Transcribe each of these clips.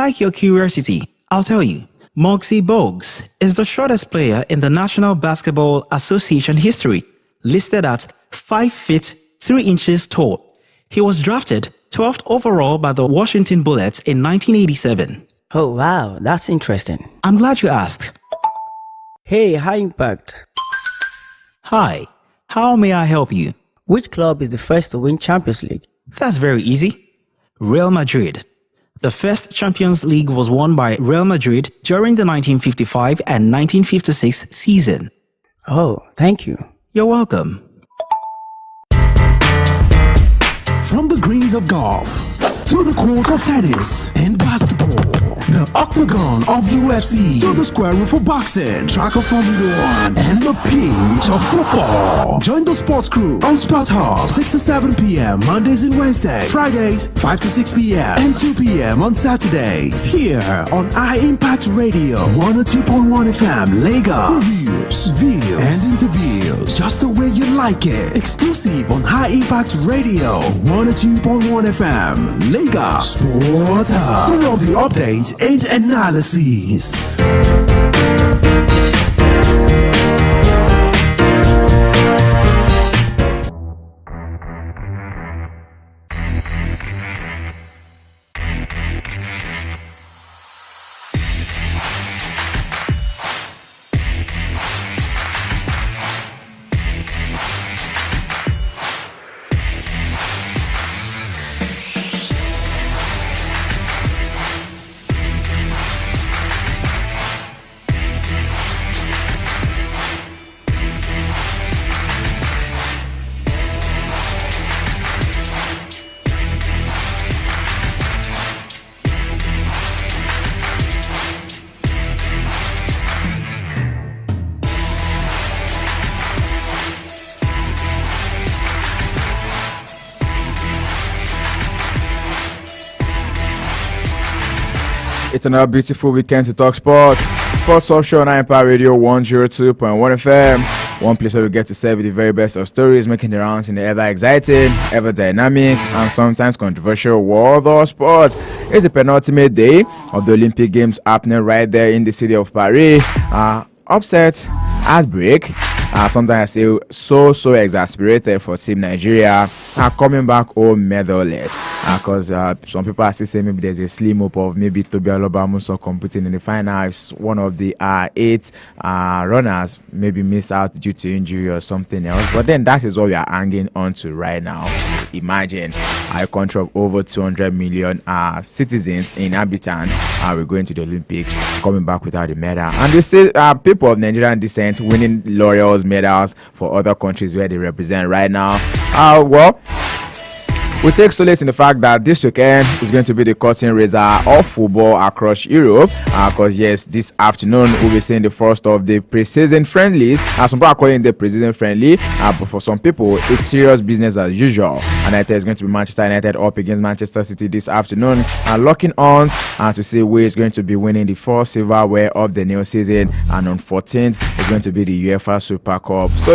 Like your curiosity, I'll tell you. Moxie Bogues is the shortest player in the National Basketball Association history, listed at 5 feet 3 inches tall. He was drafted 12th overall by the Washington Bullets in 1987. Oh wow, that's interesting. I'm glad you asked. Hey, High Impact. Hi, how may I help you? Which club is the first to win Champions League? That's very easy. Real Madrid. The first Champions League was won by Real Madrid during the 1955 and 1956 season. Oh, thank you. You're welcome. From the greens of golf to the court of tennis and basketball, the octagon of UFC to the square room for boxing, track of Formula One, and the pitch of football. Join the sports crew on Sport Hub 6 to 7 p.m. Mondays and Wednesdays, Fridays 5 to 6 p.m. and 2 p.m. on Saturdays. Here on iImpact Radio 102.1 FM, Lagos. Reviews, views, and interviews just the way you like it. Exclusive on High Impact Radio 102.1 FM, Lagos. Sport Hub for all the updates and analysis. It's another beautiful weekend to talk sport. Sports Talk Show on iPad Radio 102.1 FM. One place where we get to serve you the very best of stories, making the rounds in the ever exciting, ever dynamic, and sometimes controversial world of sports. It's the penultimate day of the Olympic Games happening right there in the city of Paris. Upset, heartbreak. Sometimes I say so exasperated for Team Nigeria coming back home medalless. Because some people are still saying maybe there's a slim hope of maybe Toby Alobamuso competing in the finals. One of the 8 runners maybe missed out due to injury or something else. But then that is what we are hanging on to right now. Imagine a country of over 200 million citizens, inhabitants, we're going to the Olympics, coming back without a medal. And you see people of Nigerian descent winning laurels, medals for other countries where they represent right now. We take solace in the fact that this weekend is going to be the curtain raiser of football across Europe. Because yes, this afternoon we'll be seeing the first of the pre-season friendlies. Some people are calling it the pre-season friendly, but for some people it's serious business as usual. And it is going to be Manchester United up against Manchester City this afternoon, locking on to see who is going to be winning the first silverware of the new season. And on 14th it's going to be the UEFA Super Cup. So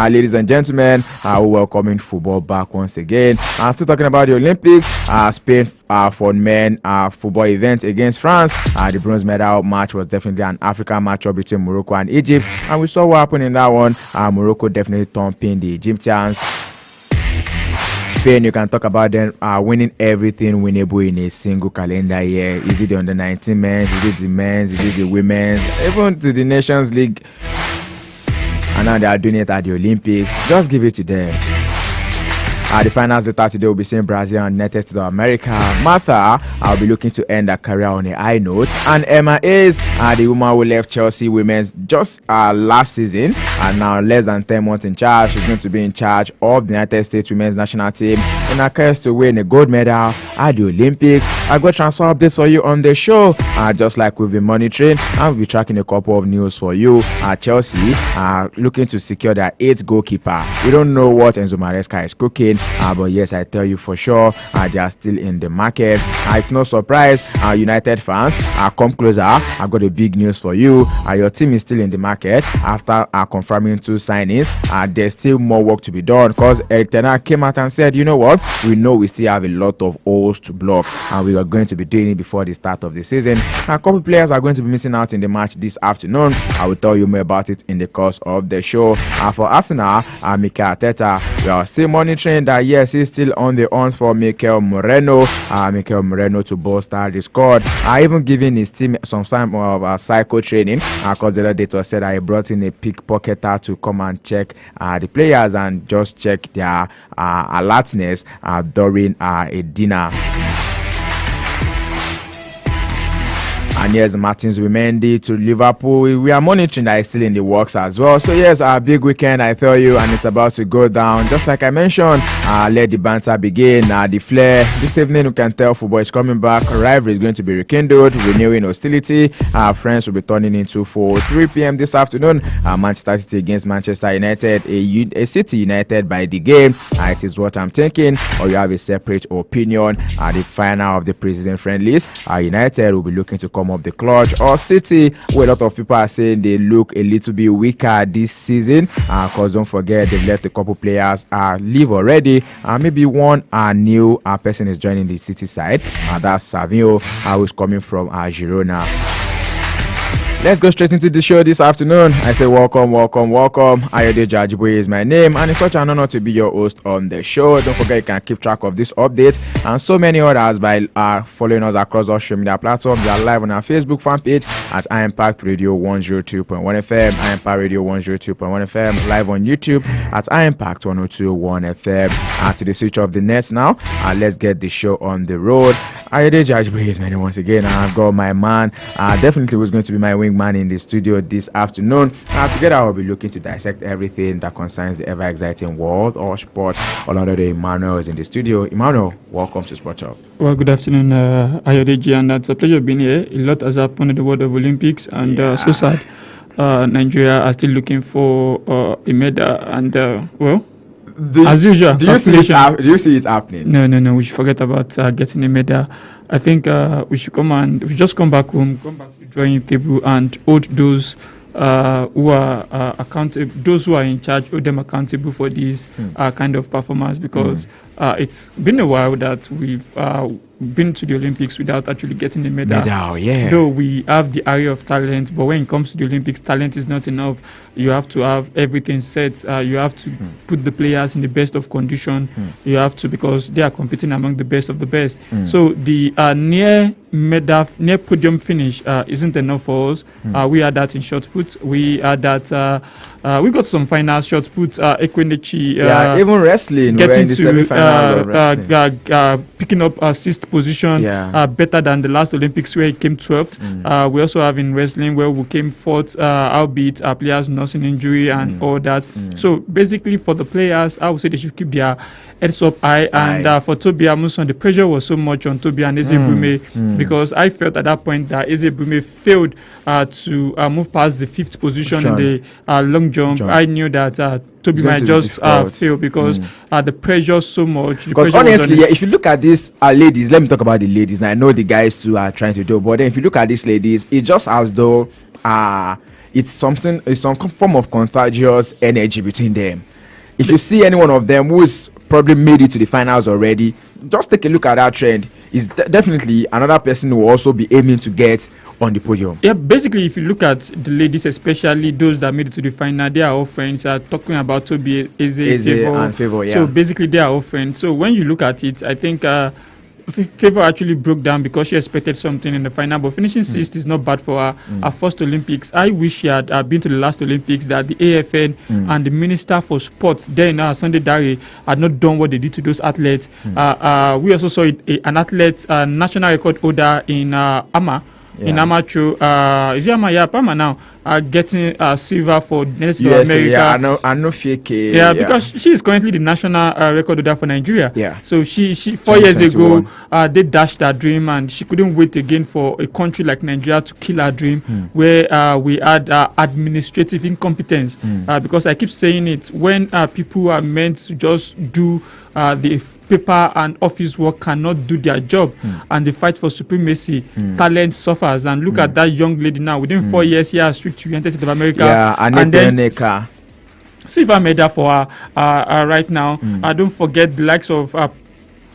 ladies and gentlemen, we're welcoming football back once again. Still talking about the Olympics, Spain for men football event against France. The bronze medal match was definitely an African matchup between Morocco and Egypt, and we saw what happened in that one. Morocco definitely thumping the Egyptians. Spain, you can talk about them winning everything winnable in a single calendar year. Is it the under-19 men's? Is it the men's? Is it the women's? Even to the Nations League. And now they are doing it at the Olympics. Just give it to them. The finals later today will be seeing Brazil and United States of America. Martha will be looking to end her career on a high note. And Emma Hayes, the woman who left Chelsea women's just last season and now less than 10 months in charge. She's going to be in charge of the United States women's national team in her quest to win a gold medal at the Olympics. I've got transfer updates for you on the show, just like we've been monitoring, and we'll be tracking a couple of news for you. Chelsea looking to secure their 8th goalkeeper. We don't know what Enzo Maresca is cooking, but yes, I tell you for sure, they are still in the market. It's no surprise, United fans, come closer. I've got a big news for you. Your team is still in the market after confirming 2 signings. There's still more work to be done because Eric Ten Hag came out and said, you know what, we know we still have a lot of holes to block, and we are going to be doing it before the start of the season. A couple players are going to be missing out in the match this afternoon. I will tell you more about it in the course of the show. For Arsenal, Mikel Arteta, we are still monitoring that. Yes, he's still on the hunt for Mikel Moreno to bolster the squad. Even giving his team some time of psycho training, because the other day it was said that he brought in a pickpocketer to come and check the players and just check their alertness during a dinner. And yes, Martins Wimendi to Liverpool. We are monitoring that it's still in the works as well. So yes, our big weekend, I tell you, and it's about to go down. Just like I mentioned, let the banter begin. The flair. This evening, we can tell football is coming back. Rivalry is going to be rekindled, renewing hostility. Our friends will be turning into for 3 p.m. this afternoon. Manchester City against Manchester United. A City United by the game. It is what I'm thinking. Or you have a separate opinion. The final of the preseason friendlies. United will be looking to come up the clutch, or City, where a lot of people are saying they look a little bit weaker this season, because don't forget they've let a couple players leave already. Maybe one new person is joining the City side, that's Savio, who's coming from Girona. Let's go straight into the show this afternoon. I say welcome. Ayode Jajiboye is my name, and it's such an honor to be your host on the show. Don't forget you can keep track of this update and so many others by following us across all social media platforms. We are live on our Facebook fan page at Impact Radio 102.1 FM, Impact Radio 102.1 FM, live on YouTube at Impact 102.1 FM. To the switch of the nets now, let's get the show on the road. Ayode Jajiboye is my name once again. I've got my man, definitely was going to be my wingman in the studio this afternoon. Together we'll be looking to dissect everything that concerns the ever-exciting world of sport. Olorode Emmanuel is in the studio. Emmanuel, welcome to Sport Talk. Well, good afternoon, Ayodeji, and it's a pleasure being here. A lot has happened in the world of Olympics, and so sad. Nigeria are still looking for a medal, and as usual. Do you see it happening? No. We should forget about getting a medal. I think we should just come back home, come back to the drawing table, and hold those who are accountable, those who are in charge, hold them accountable for this kind of performance, because it's been a while that we've been to the Olympics without actually getting a medal. Though we have the area of talent, but when it comes to the Olympics, talent is not enough. You have to have everything set. You have to put the players in the best of condition. You have to, because they are competing among the best of the best. So the near podium finish isn't enough for us. We had that in shot put. We had that. We got some final shot put. Ekwenechi. Even wrestling. Getting to semi-final, picking up sixth position, better than the last Olympics where he came 12th. We also have in wrestling where we came 4th, albeit our players nursing injury and all that. So basically for the players, I would say they should keep their heads up high. And for Toby Amuson, the pressure was so much on Toby and Eze Brume, because I felt at that point that Eze Brume failed to move past the 5th position in the long jump. I knew that Toby might just fail because the pressure so much. Because honestly, if you look at these ladies, let me talk about the ladies. Now I know the guys too are trying to do, but then if you look at these ladies, it's just as though it's some form of contagious energy between them. If you see any one of them who's probably made it to the finals already, just take a look at that trend. Is definitely another person who will also be aiming to get on the podium. Yeah, basically, if you look at the ladies, especially those that made it to the final, they are all friends. Talking about Toby, Eze, and Favour, yeah. So basically, they are all friends. So when you look at it, I think Favour actually broke down because she expected something in the final, but finishing sixth is not bad for her first Olympics. I wish she had been to the last Olympics, that the AFN and the Minister for Sports then, Sunday Dare, had not done what they did to those athletes. We also saw an athlete, national record holder in AMA. In amateur, is it Ama now? Getting silver for United States of America. Yeah, I know fake. Yeah, because she is currently the national record holder for Nigeria. Yeah. So she 4 years ago, they dashed her dream, and she couldn't wait again for a country like Nigeria to kill her dream, where we had administrative incompetence. Because I keep saying it, when people are meant to just do the paper and office work, cannot do their job, and they fight for supremacy, talent suffers. And look at that young lady now, within 4 years, she has switched to United States of America. And then silver medal for her right now. Don't forget the likes of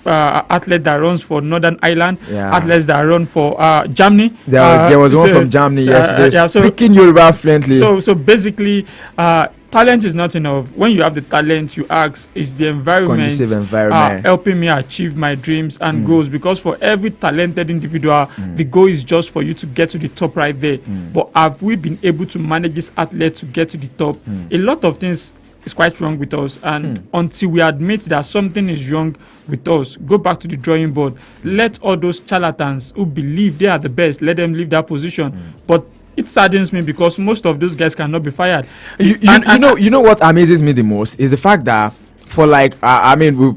athlete that runs for Northern Ireland, Yeah. athletes that run for Germany. There was one from Germany yesterday speaking Yoruba fluently. So basically, talent is not enough. When you have the talent, you ask, is the Conducive environment helping me achieve my dreams and goals? Because for every talented individual, the goal is just for you to get to the top right there. But have we been able to manage this athlete to get to the top? A lot of things is quite wrong with us, and until we admit that something is wrong with us, go back to the drawing board. Let all those charlatans who believe they are the best, let them leave that position. But it saddens me because most of those guys cannot be fired. You know what amazes me the most is the fact that for like we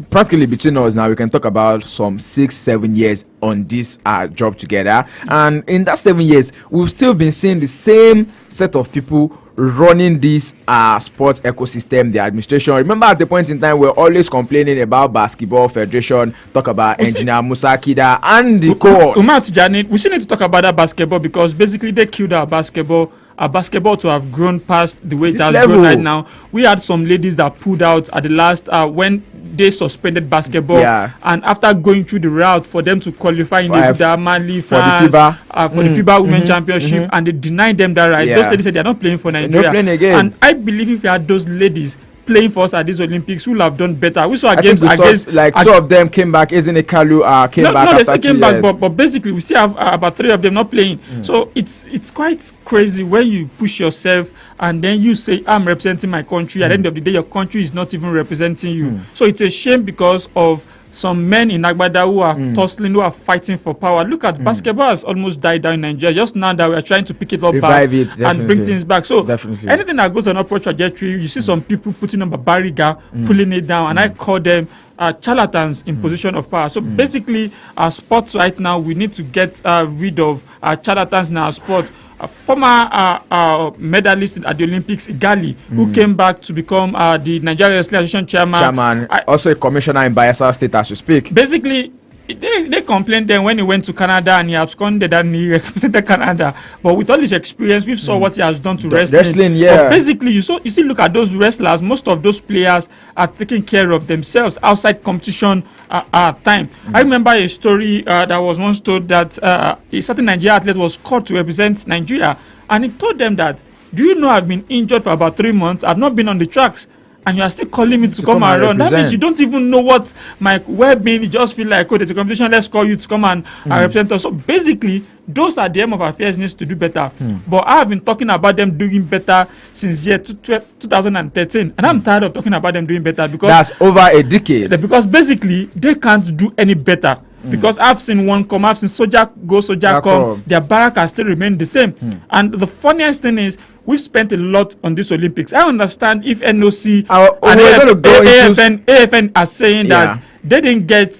practically between us now we can talk about some 6-7 years on this job together, and in that 7 years we've still been seeing the same set of people running this sports ecosystem, the administration. Remember at the point in time we're always complaining about basketball federation, talk about engineer Musa Kida and the courts. We still need to talk about that basketball because basically they killed our basketball to have grown past the way it has grown right now. We had some ladies that pulled out at the last when they suspended basketball, and after going through the route for them to qualify in the Mali, France, for the FIBA Women Championship, and they denied them that right. Those ladies said they're not playing for Nigeria. Playing again. And I believe if you had those ladies playing for us at these Olympics, who will have done better. We saw games against two of them came back. Isn't it Kalu came back? No, they still came back, but basically we still have about 3 of them not playing. So it's quite crazy when you push yourself and then you say I'm representing my country. At the end of the day, your country is not even representing you. So it's a shame because of some men in Agbada who are tussling, who are fighting for power. Look at basketball has almost died down in Nigeria. Just now that we are trying to pick it up back and bring things back. So anything that goes on upward trajectory, you see some people putting on a barrier, pulling it down, and I call them charlatans in position of power. So basically, our sports right now, we need to get rid of charlatans in our sport. A former medalist at the Olympics, Gali, who came back to become the Nigeria Wrestling Association chairman. Also a commissioner in Bayelsa State as we speak. Basically, they complained then when he went to Canada and he absconded and he represented Canada. But with all his experience, we saw what he has done to wrestling. But basically, you see, look at those wrestlers. Most of those players are taking care of themselves outside competition time. I remember a story that was once told that a certain Nigerian athlete was called to represent Nigeria, and he told them that, do you know I've been injured for about 3 months? I've not been on the tracks. And you are still calling me to come and run. That means you don't even know what my well-being. You just feel like, oh, there's a competition. Let's call you to come and represent us. So basically, those are the aim of affairs needs to do better. But I have been talking about them doing better since year 2013, and I'm tired of talking about them doing better because that's over a decade. Because basically, they can't do any better. Because I've seen one come, I've seen soldier go, soldier come. Their barrack has still remained the same. And the funniest thing is, we've spent a lot on this Olympics. I understand if NOC and AFN are saying that they didn't get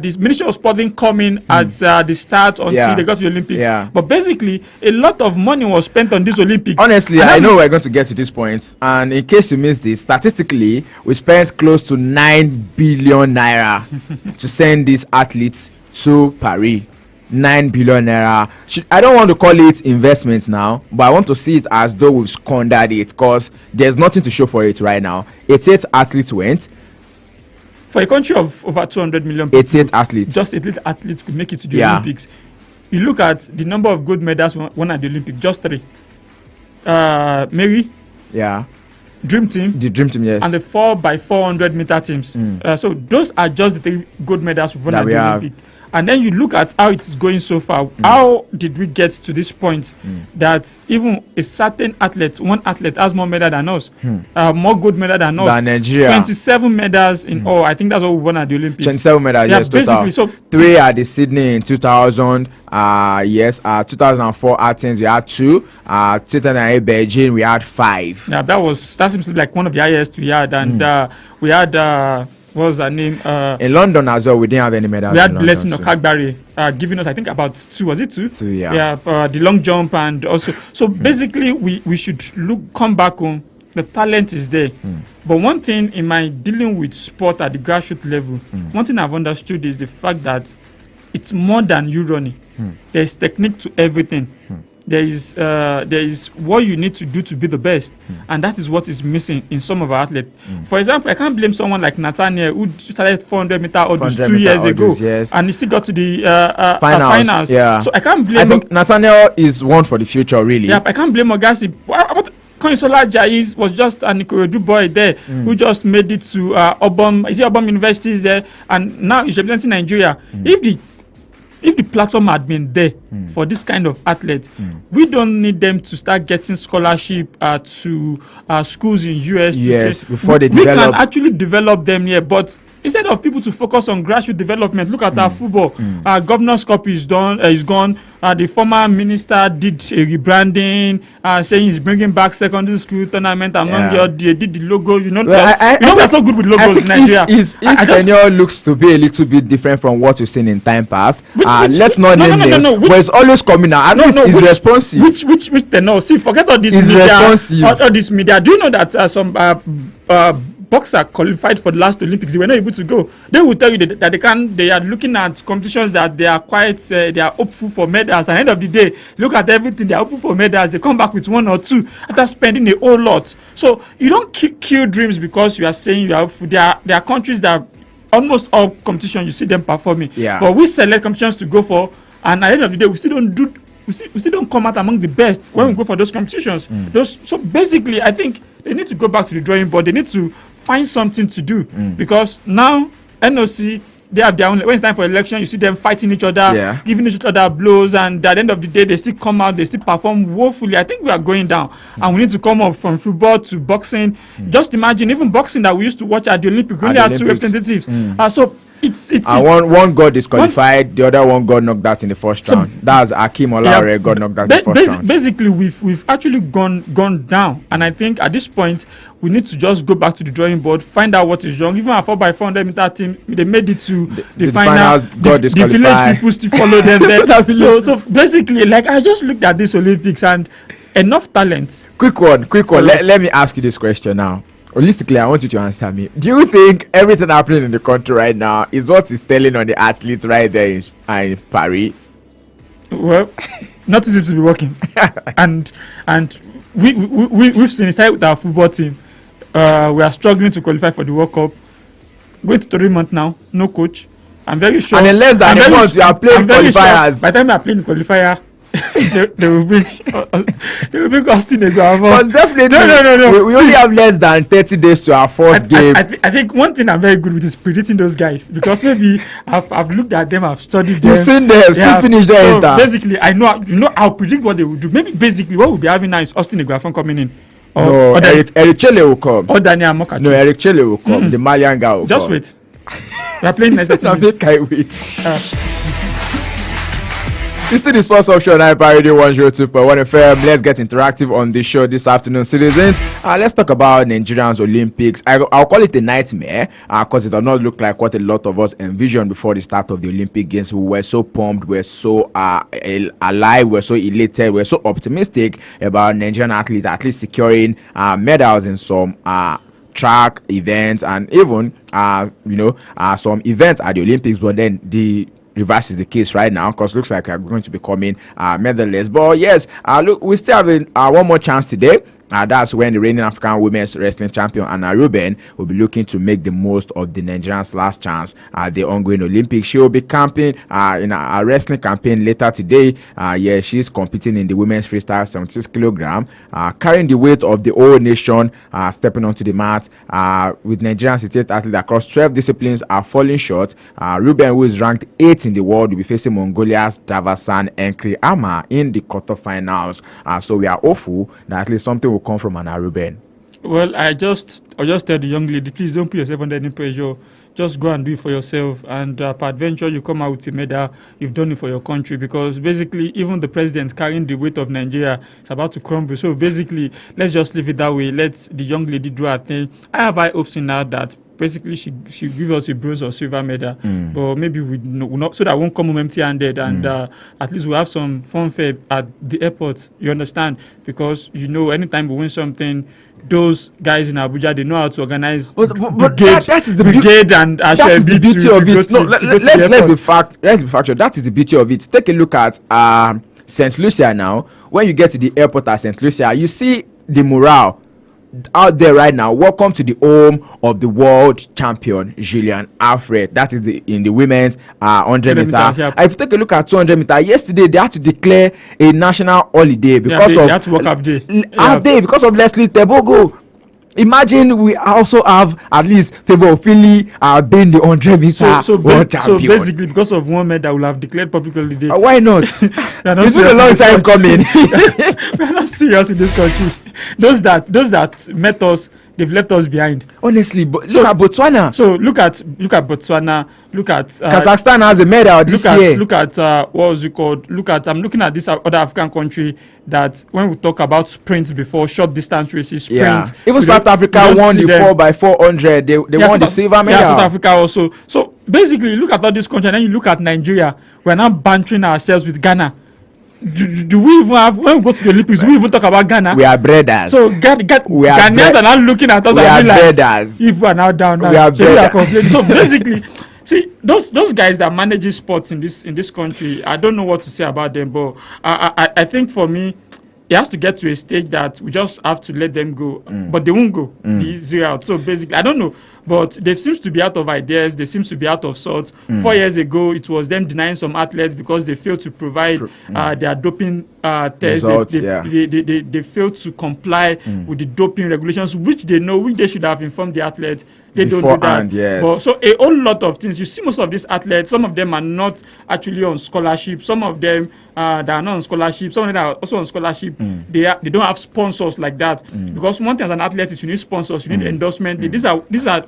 this Ministry of Sport didn't come in at the start until they got to the Olympics. But basically, a lot of money was spent on this Olympics. Honestly, I know we're going to get to this point. And in case you missed this, statistically, we spent close to 9 billion naira to send these athletes to Paris. 9 billion naira. I don't want to call it investments now, but I want to see it as though we've squandered it because there's nothing to show for it right now. 88 athletes went. For a country of over 200 million people, 88 athletes. Just 88 athletes could make it to the Olympics. You look at the number of gold medals won at the Olympics, just 3. Mary. Yeah. Dream Team. The Dream Team, yes. And the 4x400 meter teams. So those are just the 3 gold medals we've won at the Olympics. And then you look at how it is going so far. How did we get to this point that even a certain athlete, one athlete has more medal than us, more gold medal than us? Than Nigeria. 27 medals in all. I think that's what we won at the Olympics. 27 medals, yes, basically. Total. So 3 at the Sydney in 2000. 2004 Athens we had 2. 2008 Beijing we had 5. Yeah, that seems to be like one of the highest we had, and we had. What was her name? In London as well, we didn't have any medals. We had Blessing Okagbare giving us, I think, about 2. Was it 2? 2, yeah. Yeah, the long jump and also. So basically, we should come back home. The talent is there. But one thing in my dealing with sport at the grassroots level, one thing I've understood is the fact that it's more than you running. There's technique to everything. there is what you need to do to be the best, and that is what is missing in some of our athletes. For example, I can't blame someone like Nathaniel who started 400-meter hurdles 2 years ago, yes. and he still got to the finals. Yeah. So I can't blame. I think Nathaniel is one for the future, really. Yeah, I can't blame Ogasi. Konsola Jais was just an Ikorodu boy there who just made it to Obom University there, and now he's representing Nigeria. If the platform had been there for this kind of athletes, we don't need them to start getting scholarship to schools in US. Yes, before they we develop. can actually develop them here, but instead of people to focus on grassroots development, look at our football. Governor's Cup is gone. The former minister did a rebranding, saying he's bringing back secondary school tournament among they did the logo. You know, we're so good with logos in Nigeria. His tenure looks to be a little bit different from what we've seen in time past. Let's not name names, but it's always coming out. At least he's responsive. Which tenure? See, forget all this he's media. Responsive. All this media. Do you know that some boxer qualified for the last Olympics, they were not able to go? They will tell you that they are looking at competitions that they are quite they are hopeful for medals. At the end of the day, look at everything, they are hopeful for medals, they come back with 1 or 2 after spending a whole lot. So you don't kill dreams because you are saying you are hopeful. There are countries that almost all competition you see them performing, but we select competitions to go for, and at the end of the day we still don't come out among the best when we go for those competitions. So basically I think they need to go back to the drawing board. They need to find something to do, because now NOC, they have their own. When it's time for election, you see them fighting each other, giving each other blows, and at the end of the day, they still come out, they still perform woefully. I think we are going down, and we need to come up from football to boxing. Just imagine, even boxing that we used to watch at the Olympics, we only had 2 representatives. So it's one got disqualified, the other one got knocked out in the first round. That's Akim Olaore got knocked out in the first round. Basically, we've actually gone down, and I think at this point we need to just go back to the drawing board, find out what is wrong. Even our 4x400 meter team, they made it to the finals. Got disqualified. The village people still follow them there. so basically, like, I just looked at this Olympics and enough talent. Quick one. Let me ask you this question now. Holistically, I want you to answer me. Do you think everything happening in the country right now is what is telling on the athletes right there in Paris? Well, not easy to be working, and we've seen inside with our football team. We are struggling to qualify for the World Cup. Going to 3 months now, no coach. I'm very sure. And in less than a month, you are playing qualifiers. By the time you are playing qualifier, they will bring Austin Eguavoen. But definitely, no. We only have less than 30 days to our first game. I think one thing I'm very good with is predicting those guys, because maybe I've looked at them, I've studied them. You've seen them, still finished their so basically, I know I'll predict what they will do. Maybe basically what we'll be having now is Austin Eguavoen coming in. Eric Chelle will come. Or Daniel Mokachu. No, Eric Chelle will come. The Malian guy will just come. Wait. We are playing next week. I wait. It's still the sports option Hyper Radio 102.1 FM. Let's get interactive on the show this afternoon, citizens. Let's talk about Nigerians Olympics. I'll call it a nightmare because it does not look like what a lot of us envisioned before the start of the Olympic Games. We were so pumped, we were so alive, we were so elated, we were so optimistic about Nigerian athletes at least securing medals in some track events and even some events at the Olympics. But then the reverse is the case right now, because looks like we're going to be coming medalist. But yes, look, we still have one more chance today. That's when the reigning African women's wrestling champion Anna Ruben will be looking to make the most of the Nigerians' last chance at the ongoing Olympics. She will be camping in a wrestling campaign later today. She's competing in the women's freestyle 76 kilogram, carrying the weight of the whole nation, stepping onto the mat. With Nigerian state athletes across 12 disciplines are falling short. Ruben, who is ranked 8th in the world, will be facing Mongolia's Davasan Enkri Ama in the quarterfinals. So we are hopeful that at least something will come from Anna Ruben. Well, I'll just tell the young lady, please don't put yourself under any pressure. Just go and do it for yourself, and per adventure you come out with a medal. You've done it for your country, because basically even the president carrying the weight of Nigeria is about to crumble. So basically, let's just leave it that way. Let the young lady do her thing. I have high hopes in her that basically she give us a bronze or silver medal, but maybe we not, so that won't come home empty-handed, and at least we have some fun fair at the airport. You understand? Because anytime we win something, those guys in Abuja, they know how to organize. But that is the brigade, and that is the beauty of it. No, let's be factual. That is the beauty of it. Take a look at St. Lucia now, when you get to the airport at St. Lucia, you see the morale out there right now. Welcome to the home of the world champion Julian Alfred. That is in the women's 100 meter. If you take a look at 200 meter, yesterday they had to declare a national holiday because they had to work half day. Because of Leslie Tebogo. Imagine we also have at least Favour Ofili being the 100 meter world champion. So basically, because of one man that will have declared public holiday. Why not? It's been a long time coming. We're not serious in this country. Those that met us, they've left us behind. Honestly, but look at Botswana. So look at Botswana. Look at Kazakhstan has a medal this year. Look at what was it called? I'm looking at this other African country that when we talk about sprints before, short distance races, sprints. Even South Africa won the 4x400. They won the silver medal. Yeah, South Africa also. So basically, look at all this country, and then you look at Nigeria. We're now bantering ourselves with Ghana. Do we even have, when we go to the Olympics, do we even talk about Ghana? We are breeders. So Ghanaians are now looking at us and like, people are now down now. We are complaining. So basically, see, those guys that manage sports in this country, I don't know what to say about them, but I think for me, it has to get to a stage that we just have to let them go, but they won't go the zero out. So basically, I don't know, but they seems to be out of ideas. They seems to be out of sorts. 4 years ago, it was them denying some athletes because they failed to provide their doping tests. They failed to comply with the doping regulations, which they should have informed the athletes. They don't do that. Yes. But, so a whole lot of things. You see most of these athletes, some of them are not actually on scholarship. Some of them that are not on scholarship. Some of them are also on scholarship. They don't have sponsors like that. Because one thing as an athlete is you need sponsors, you need endorsement. These are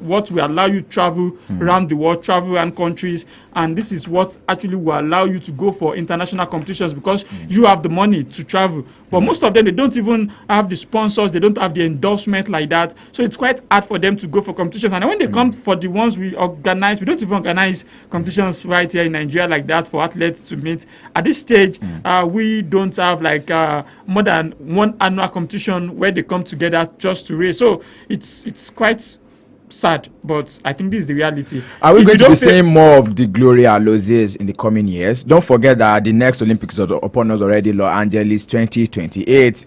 what will allow you to travel around the world, travel around countries. And this is what actually will allow you to go for international competitions because you have the money to travel. But most of them, they don't even have the sponsors. They don't have the endorsement like that. So it's quite hard for them to go for competitions. And when they come for the ones we organize, we don't even organize competitions right here in Nigeria like that for athletes to meet. At this stage, we don't have like more than one annual competition where they come together just to race. So it's quite sad, but I think this is the reality. Are we going to be seeing more of the Gloria Loziers in the coming years? Don't forget that the next Olympics is upon us already, Los Angeles 2028.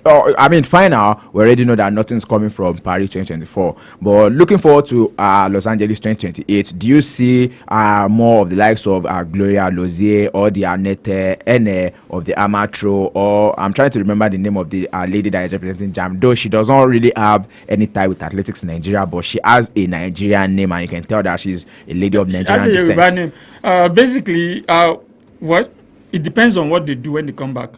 Final, we already know that nothing's coming from Paris 2024. But looking forward to Los Angeles 2028, do you see more of the likes of Gloria Lozier or the Annette Ene of the Amatro, or I'm trying to remember the name of the lady that is representing JAM, though she does not really have any tie with athletics in Nigeria, but she has a Nigerian name, and you can tell that she's a lady of Nigerian descent. Name. Basically, what it depends on what they do when they come back.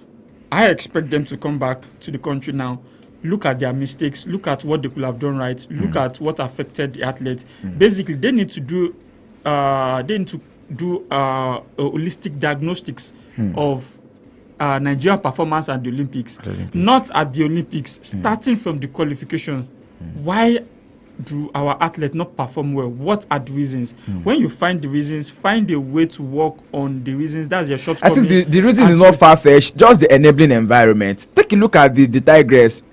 I expect them to come back to the country now. Look at their mistakes. Look at what they could have done right. Look at what affected the athletes. Basically, they need to do holistic diagnostics of Nigeria performance at the Olympics. Not at the Olympics, starting from the qualification. Why do our athletes not perform well? What are the reasons? When you find the reasons, find a way to work on the reasons. That's your shortcoming. I think the reason is not far-fetched, just the enabling environment. Take a look at the Tigress.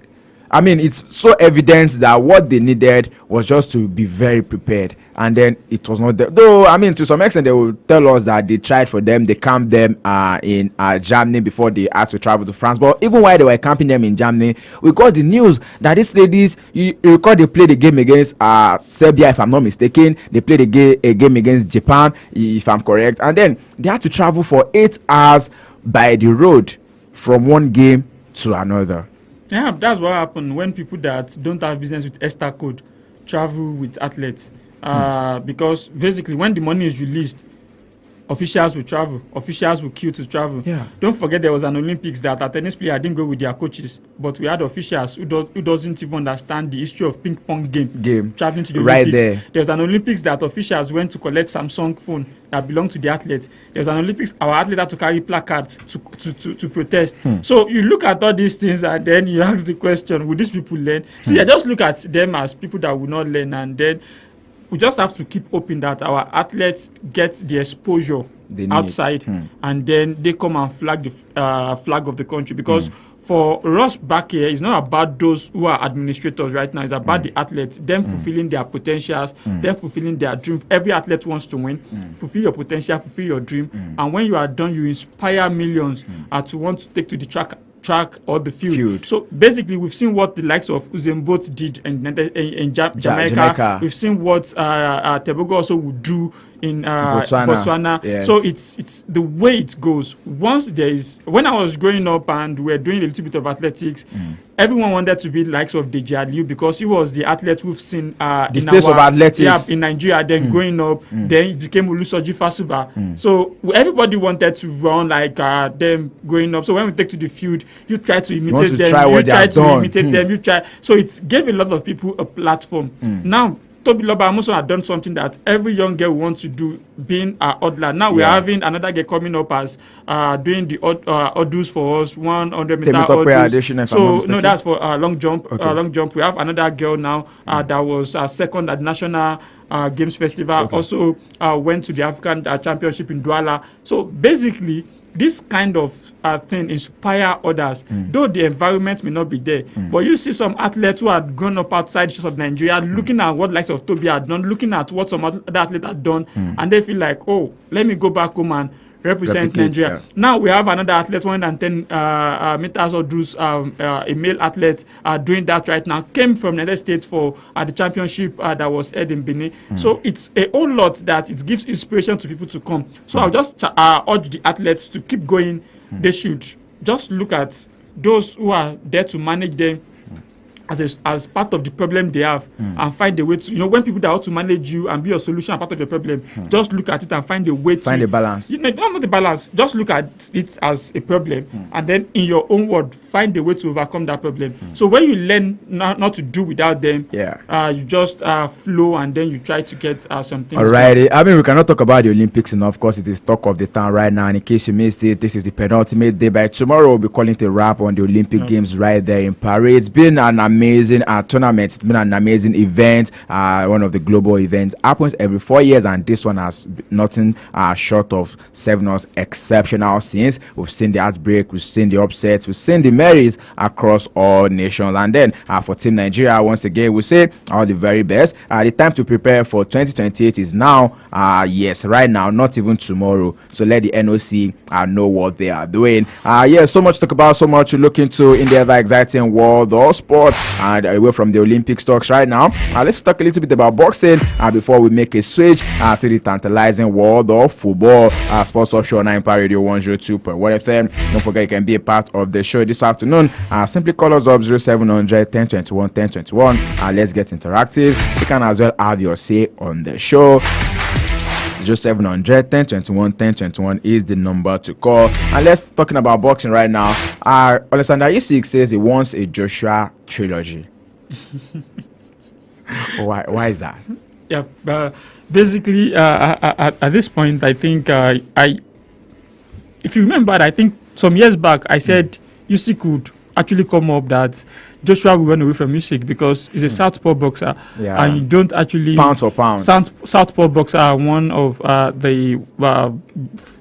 I mean, it's so evident that what they needed was just to be very prepared, and then it was not there. Though, I mean, to some extent, they will tell us that they tried for them, they camped them in Germany before they had to travel to France. But even while they were camping them in Germany, we got the news that these ladies, you recall they played a game against Serbia, if I'm not mistaken. They played a game against Japan, if I'm correct. And then they had to travel for 8 hours by the road from one game to another. Yeah, that's what happened when people that don't have business with ESTA code travel with athletes. Because basically when the money is released, officials will travel. Officials will queue to travel. Yeah. Don't forget there was an Olympics that a tennis player didn't go with their coaches, but we had officials who doesn't even understand the history of ping pong game traveling to the right Olympics. There. There's an Olympics that officials went to collect Samsung phone that belonged to the athletes. There's an Olympics our athlete had to carry placards to protest. So you look at all these things and then you ask the question, will these people learn? See, I just look at them as people that will not learn, and then we just have to keep hoping that our athletes get the exposure They need. outside, and then they come and flag the flag of the country. Because for us back here, it's not about those who are administrators right now. It's about the athletes, them fulfilling their potentials, them fulfilling their dream. Every athlete wants to win. Fulfill your potential, fulfill your dream, and when you are done, you inspire millions to want to take to the track or the field. So basically, we've seen what the likes of Usain Bolt did in Jamaica. We've seen what Tebogo also would do in Botswana. Yes. So it's the way it goes. Once when I was growing up and we were doing a little bit of athletics, everyone wanted to be likes of Deji Aliu because he was the athlete we've seen the face of athletics in Nigeria. Then growing up, then it became Olusoji Fasuba. So everybody wanted to run like them growing up. So when we take to the field, you try to imitate them. You try to imitate them. So it gave a lot of people a platform. Now, Toby Loba Amuso had done something that every young girl wants to do, being an oddler. Now we're having another girl coming up as doing the odds for us, 100 meter odds. So no, that's for long jump. Long jump. We have another girl now that was second at National Games Festival. Also went to the African Championship in Douala. So basically, this kind of thing inspire others, though the environment may not be there. But you see some athletes who had gone up outside of Nigeria, looking at what likes of Toby had done, looking at what some other athletes had done, and they feel like, oh, let me go back home and represent Nigeria. Now we have another athlete, 110 meters or dus, a male athlete doing that right now. Came from United States for the championship that was held in Benin. So it's a whole lot that it gives inspiration to people to come. So I'll just urge the athletes to keep going. They should just look at those who are there to manage them as part of the problem they have, and find a way to, when people that want to manage you and be your solution and part of your problem, just look at it and find a way to find a balance. Not the balance, just look at it as a problem, and then in your own word find a way to overcome that problem. So when you learn not to do without them, you just flow, and then you try to get something. Alrighty, I mean, we cannot talk about the Olympics enough. Of course, it is talk of the town right now, and in case you missed it, this is the penultimate day. By tomorrow we'll be calling it a wrap on the Olympic Games right there in Paris. It's been an amazing tournament. It's been an amazing event. One of the global events happens every 4 years, and this one has nothing short of serving us exceptional scenes. We've seen the outbreak, we've seen the upsets, we've seen the merits across all nations. And then for Team Nigeria, once again, we say all the very best. The time to prepare for 2028 is now. Yes, right now, not even tomorrow. So let the NOC know what they are doing. So much to talk about, so much to look into in the ever exciting world of sport. And away from the Olympic stocks right now, let's talk a little bit about boxing before we make a switch to the tantalizing world of football. Sports Offshore 9 Radio 102.1 FM. Don't forget you can be a part of the show this afternoon. Simply call us up 0700 1021 1021. Let's get interactive. You can as well have your say on the show. 0700 1021 1021 is the number to call. And let's talking about boxing right now. Alexander Usyk says he wants a Joshua trilogy. Why is that? Basically, at this point, I think if you remember, I think some years back I said Usyk could actually come up that Joshua will run away from Usyk because he's a southpaw boxer, and you don't actually pound for pound. Southpaw boxer are one of the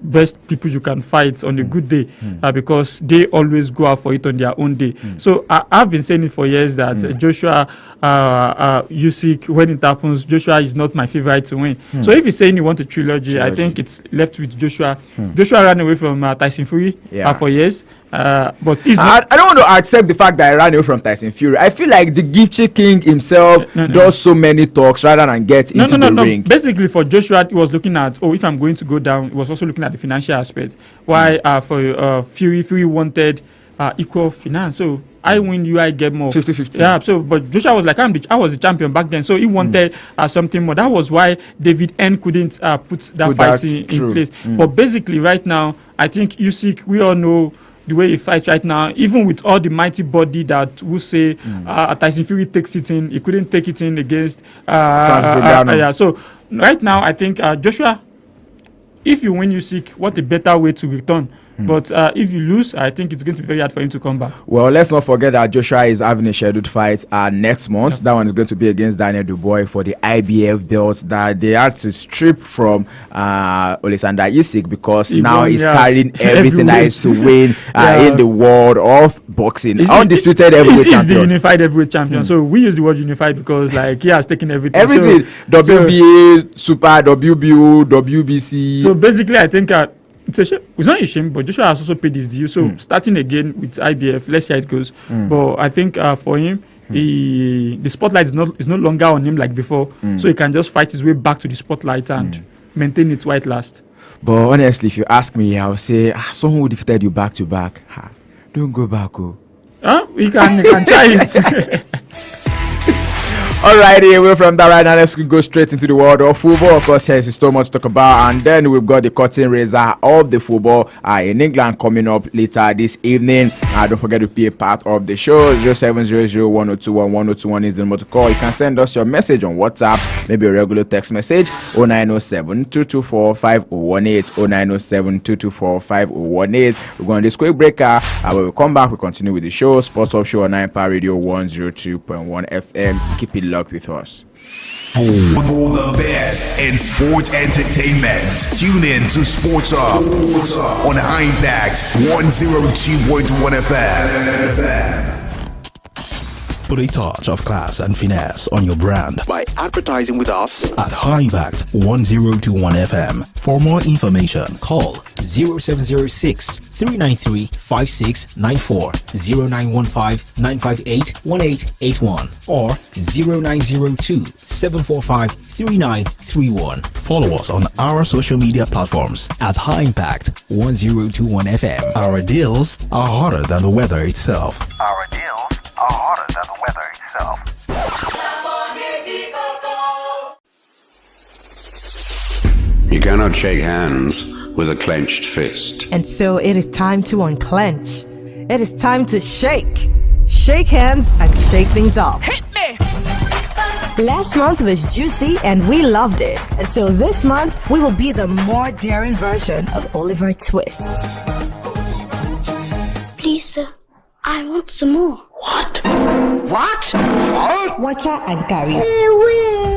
best people you can fight on a good day, because they always go out for it on their own day. So I've been saying it for years that Joshua Usyk, when it happens, Joshua is not my favorite to win. So if he's saying he wants a trilogy, I think it's left with Joshua. Joshua ran away from Tyson Fury for years. But he's I don't want to accept the fact that I ran away from Tyson Fury. I feel like the Gipsy King himself does so many talks rather than get into the ring. Basically, for Joshua, he was looking at, if I'm going to go down, he was also looking at the financial aspect. Why for Fury wanted equal finance. So I win, I get more. 50-50. Yeah. So, but Joshua was like, I was the champion back then, so he wanted something more. That was why David N couldn't put that fight in place. But basically, right now, I think Usyk, we all know the way he fights right now, even with all the mighty body that will say Tyson Fury takes it in, he couldn't take it in against so right now I think Joshua, if you win Usyk, what a better way to return But if you lose, I think it's going to be very hard for him to come back. Well, let's not forget that Joshua is having a scheduled fight next month. That one is going to be against Daniel Dubois for the IBF belt that they had to strip from Alexander Usyk because now he's carrying everything that is to win in the world of boxing. Undisputed heavyweight champion. He's the unified heavyweight champion. So we use the word unified because he has taken everything. Everything. WBA, Super, WBO, WBC. So basically, I think it's not a shame, but Joshua has also paid his due. So starting again with IBF, let's see how it goes. But I think for him, the spotlight is no longer on him like before. So he can just fight his way back to the spotlight and maintain its white last. But honestly, if you ask me, I would say someone who defeated you back to back. Don't go back, You can try it. Alrighty, away from that right now, let's go straight into the world of football. Of course, there's so much to talk about, and then we've got the curtain raiser of the football in England coming up later this evening. Don't forget to be a part of the show. 0700-1021-1021 is the number to call. You can send us your message on WhatsApp, maybe a regular text message, 0907-224-5018, 0907-224-5018. We're going to this quick breaker. When we come back, we continue with the show. Sports Off Show on 9 Power Radio 102.1 FM. Keep it locked with us. For the best in sports entertainment, tune in to Sports Up on High Impact 102.1 FM. Put a touch of class and finesse on your brand by advertising with us at High Impact 1021 FM. For more information, call 0706 393 5694, 0915 958 1881, or 0902 745 3931. Follow us on our social media platforms at High Impact 1021 FM. Our deals are hotter than the weather itself. Our deals are hotter than the weather itself. You cannot shake hands with a clenched fist. And so it is time to unclench. It is time to shake. Shake hands and shake things up. Hit me! Last month was juicy and we loved it. And so this month we will be the more daring version of Oliver Twist. Please, sir, I want some more. What? Water and curry.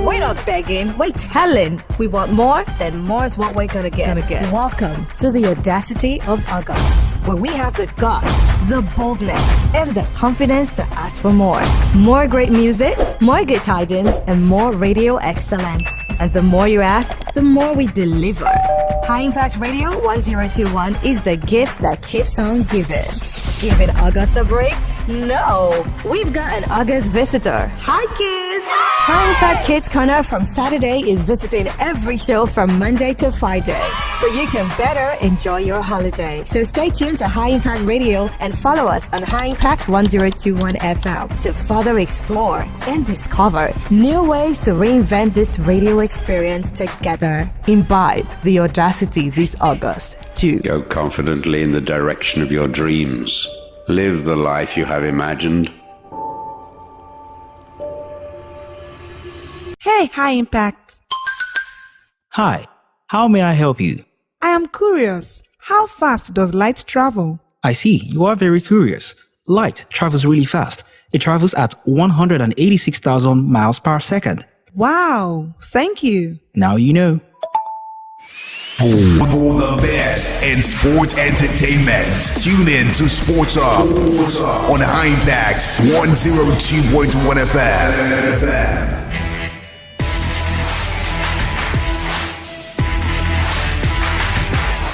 We're not begging, we're telling. We want more, then more is what we're gonna get. Welcome to the audacity of August, where we have the guts, the boldness, and the confidence to ask for more. More great music, more good tidings, and more radio excellence. And the more you ask, the more we deliver. High Impact Radio 1021 is the gift that keeps on giving. Giving August a break? No, we've got an August visitor. Hi, kids! High Impact Kids Corner from Saturday is visiting every show from Monday to Friday, so you can better enjoy your holiday. So stay tuned to High Impact Radio and follow us on High Impact 1021 FM to further explore and discover new ways to reinvent this radio experience together. Imbibe the audacity this August too. Go confidently in the direction of your dreams. Live the life you have imagined. Hey, High Impact. Hi, how may I help you? I am curious. How fast does light travel? I see, you are very curious. Light travels really fast. It travels at 186,000 miles per second. Wow, thank you. Now you know. For the best in sports entertainment, tune in to Sports Up on High Impact 102.1 FM.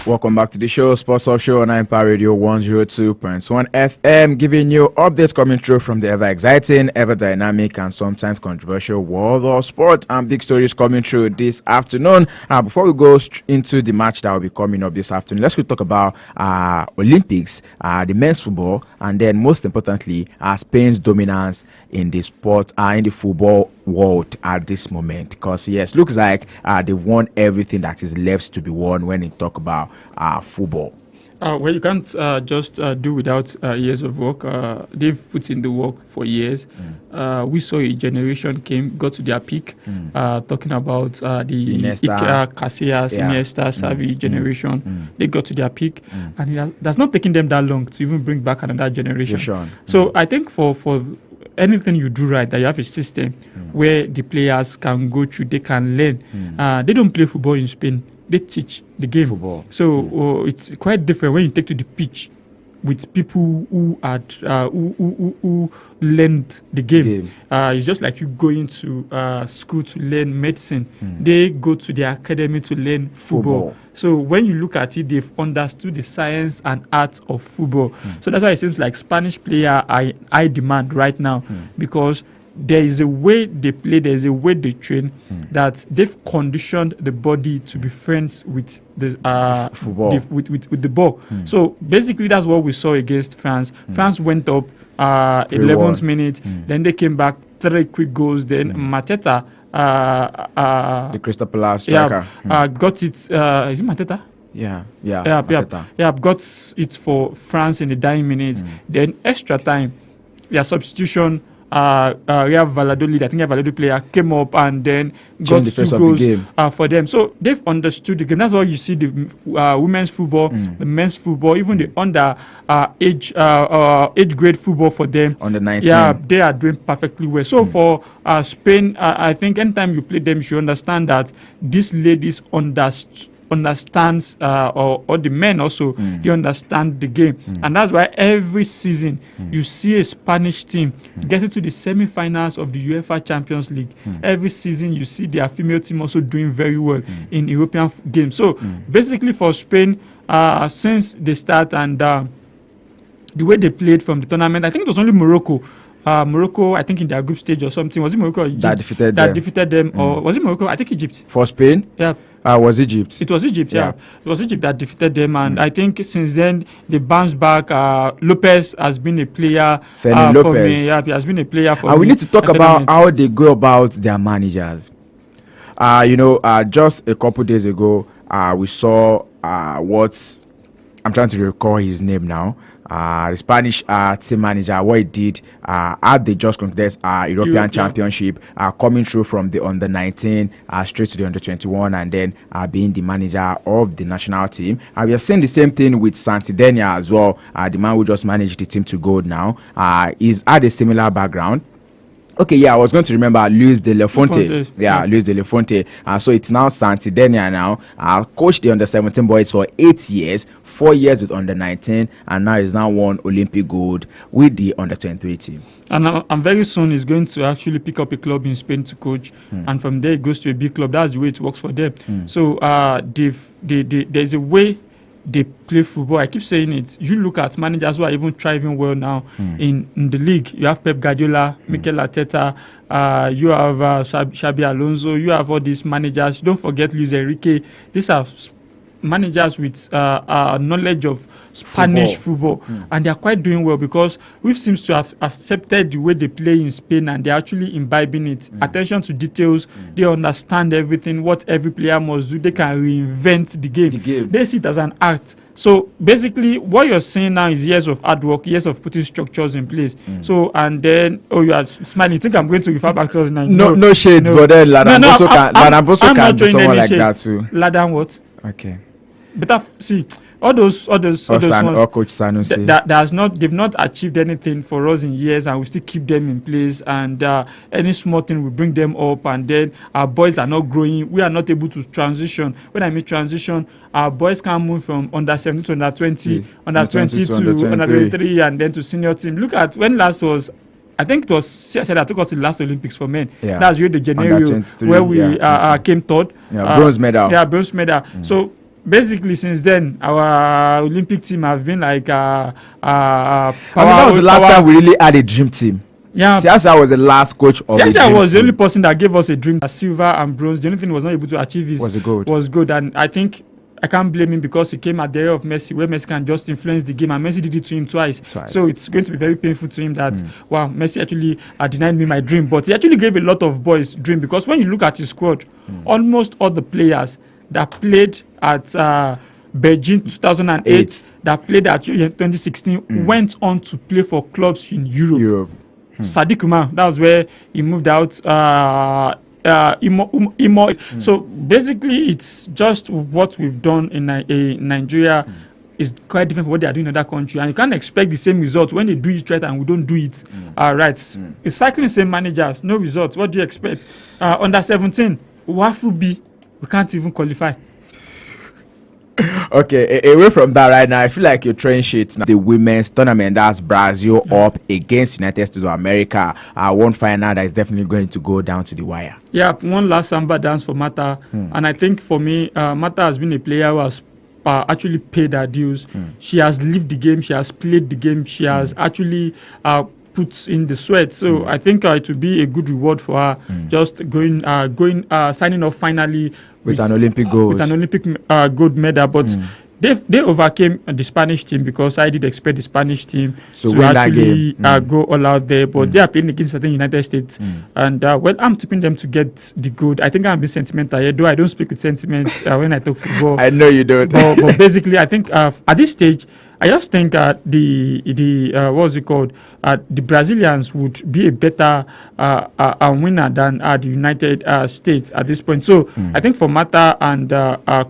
Welcome back to the show, Sports Off Show on 9 Power Radio 102.1 FM, giving you updates coming through from the ever exciting, ever dynamic, and sometimes controversial world of sport, and big stories coming through this afternoon. Before we go into the match that will be coming up this afternoon, let's talk about Olympics, the men's football, and then most importantly, Spain's dominance in the sport, in the football world at this moment. Because yes, looks like they've won everything that is left to be won when they talk about football. Well, you can't just do without years of work. They've put in the work for years. We saw a generation got to their peak, talking about the Iniesta. Casillas, Iniesta, Xavi generation. They got to their peak, and that's not taking them that long to even bring back another generation. So I think for anything you do right, that you have a system where the players can go through, they can learn. They don't play football in Spain. They teach the game. Football. So it's quite different when you take to the pitch with people who who learned the game. It's just like you going to school to learn medicine. They go to the academy to learn football. So when you look at it, they've understood the science and art of football. So that's why it seems like Spanish players are in high demand right now, because there is a way they play, there is a way they train, that they've conditioned the body to be friends with the football, with the ball. So basically, that's what we saw against France. France went up 11th minute, then they came back 3 quick goals. Then Mateta, the Crystal Palace striker, got it. Is it Mateta? Got it for France in the dying minutes. Then extra time, their substitution. Real Valladolid, I think a Valladolid player came up and then got 2 goals for them. So they've understood the game. That's why you see the women's football, the men's football, even the under age grade football for them. Under 19. Yeah, they are doing perfectly well. So for Spain, I think anytime you play them, you should understand that these ladies understands or the men also they understand the game, and that's why every season you see a Spanish team getting to the semi-finals of the UEFA Champions League. Every season you see their female team also doing very well in European games. So basically for Spain, since they start and the way they played from the tournament, I think it was only Morocco, I think in their group stage or something. Was it Morocco or Egypt that defeated them? Or was it Morocco? I think Egypt. For Spain? Yeah. Was Egypt. It was Egypt, yeah. It was Egypt that defeated them, and I think since then they bounced back. Lopez has been a player for me. Yeah, he has been a player for me. We need to talk about how they go about their managers. Just a couple days ago, we saw what I'm trying to recall his name now. The Spanish team manager, what he did at the just concluded European Championship, coming through from the under 19 straight to the under 21, and then being the manager of the national team. We have seen the same thing with Santidenia as well. The man who just managed the team to gold now is had a similar background. Okay, I was going to remember Luis de la Fuente. Luis de la Fuente. So it's now Santidenia now. Coached the under 17 boys for 8 years, 4 years with under 19, and now he's now won Olympic gold with the under 23 team. And very soon he's going to actually pick up a club in Spain to coach, and from there he goes to a big club. That's the way it works for them. So there's a way they play football. I keep saying it. You look at managers who are even thriving well now in the league. You have Pep Guardiola, Mikel Arteta, you have Xabi Alonso, you have all these managers. Don't forget Luis Enrique. These are managers with knowledge of Spanish football, and they are quite doing well because we seems to have accepted the way they play in Spain, and they're actually imbibing it. Attention to details. They understand everything, what every player must do. They can reinvent the game. They see it as an art. So basically what you're saying now is years of hard work, years of putting structures in place. So, and then you are smiling. You think I'm going to refer back to us now? No shades, but then Ladamboso can do someone like that too. Ladan what? Okay. But see, all those ones, Coach Sanusi. They've not achieved anything for us in years, and we still keep them in place. And any small thing we bring them up, and then our boys are not growing. We are not able to transition. When I mean transition, our boys can move from under 17 to under 20, under 20 to under 23, and then to senior team. Look at when last was. I think it was CSI that took us to the last Olympics for men. That's Rio de Janeiro, where we came third. Bronze medal. Bronze medal. So basically, since then, our Olympic team have been like that was the last time we really had a dream team. Yeah, Siasa was the last coach of Siasa was the only person that gave us a dream. Silver and bronze. The only thing he was not able to achieve was gold. And I think I can't blame him because he came at the era of Messi, where Messi can just influence the game, and Messi did it to him twice. So it's going to be very painful to him that wow, Messi actually denied me my dream. But he actually gave a lot of boys dream, because when you look at his squad, almost all the players that played at Beijing 2008, that played at Euro in 2016, went on to play for clubs in Europe. Sadiq Umar, that was where he moved out. So basically, it's just what we've done in Nigeria is quite different from what they are doing in other country, and you can't expect the same results when they do it right and we don't do it right. It's cycling same managers, no results. What do you expect? Under 17, Wafu B, we can't even qualify. Okay, away from that right now, I feel like you're throwing shit now. The women's tournament, that's Brazil up against United States of America. One final that is definitely going to go down to the wire. Yeah, one last samba dance for Mata. And I think for me, Mata has been a player who has actually paid her dues. She has lived the game, she has played the game, she has actually put in the sweat. So I think it will be a good reward for her. Just signing off finally with an Olympic gold. With an Olympic gold medal. But they overcame the Spanish team, because I did expect the Spanish team to actually go all out there. But they are playing against the United States. And I'm tipping them to get the gold. I think I'm being sentimental, though I don't speak with sentiment when I talk football. I know you don't. But basically, I think at this stage, I just think the what's it called? The Brazilians would be a better winner than the United States at this point. So I think for Mata and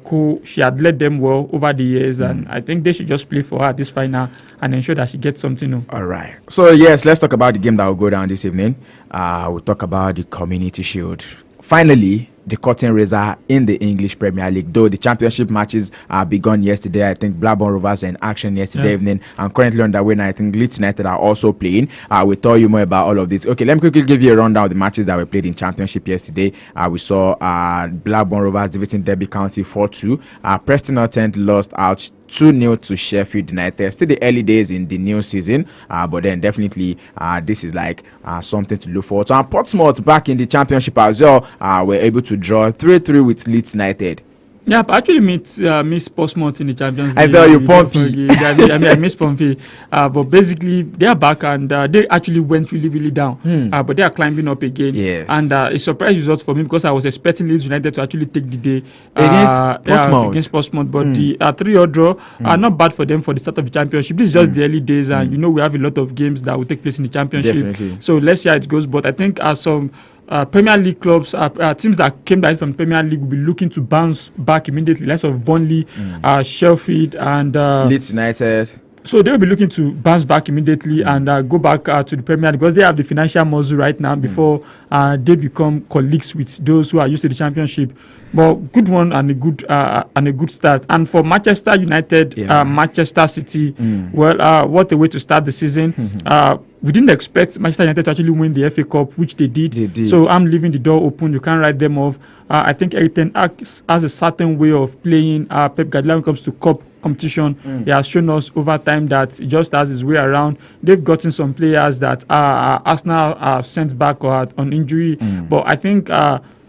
Co, she had led them well over the years, and I think they should just play for her at this final and ensure that she gets something. All right. So yes, let's talk about the game that will go down this evening. We'll talk about the Community Shield. Finally, the curtain raiser in the English Premier League. Though the championship matches begun yesterday, I think Blackburn Rovers were in action yesterday evening and currently underway. And I think Leeds United are also playing. We'll tell you more about all of this. Okay, let me quickly give you a rundown of the matches that were played in championship yesterday. We saw Blackburn Rovers defeating Derby County 4-2. Preston North End lost out 2-0 to Sheffield United. Still the early days in the new season, but then definitely this is like something to look forward to. And Portsmouth back in the championship as well, were able to draw 3-3 with Leeds United. Yeah, but actually miss Portsmouth in the Champions League. I tell you, Pompey. I miss Pompey. But basically, they are back, and they actually went really, really down. But they are climbing up again. Yes. And a surprise result for me, because I was expecting Leeds United to actually take the day against Portsmouth. But the 3-0 draw are not bad for them for the start of the championship. This is just the early days, and we have a lot of games that will take place in the championship. Definitely. So let's see how it goes. But I think some Premier League clubs, teams that came down from Premier League will be looking to bounce back immediately. Less of Burnley, Sheffield, and Leeds United. So they will be looking to bounce back immediately and go back to the Premier League, because they have the financial muscle right now before they become colleagues with those who are used to the Championship. But good one and a good start. And for Manchester United, Manchester City, well, what a way to start the season. We didn't expect Manchester United to actually win the FA Cup, which they did. So I'm leaving the door open. You can't write them off. I think Eric Ten Hag has a certain way of playing Pep Guardiola when it comes to cup competition. He has shown us over time that he just has his way around. They've gotten some players that Arsenal are sent back or on injury. But I think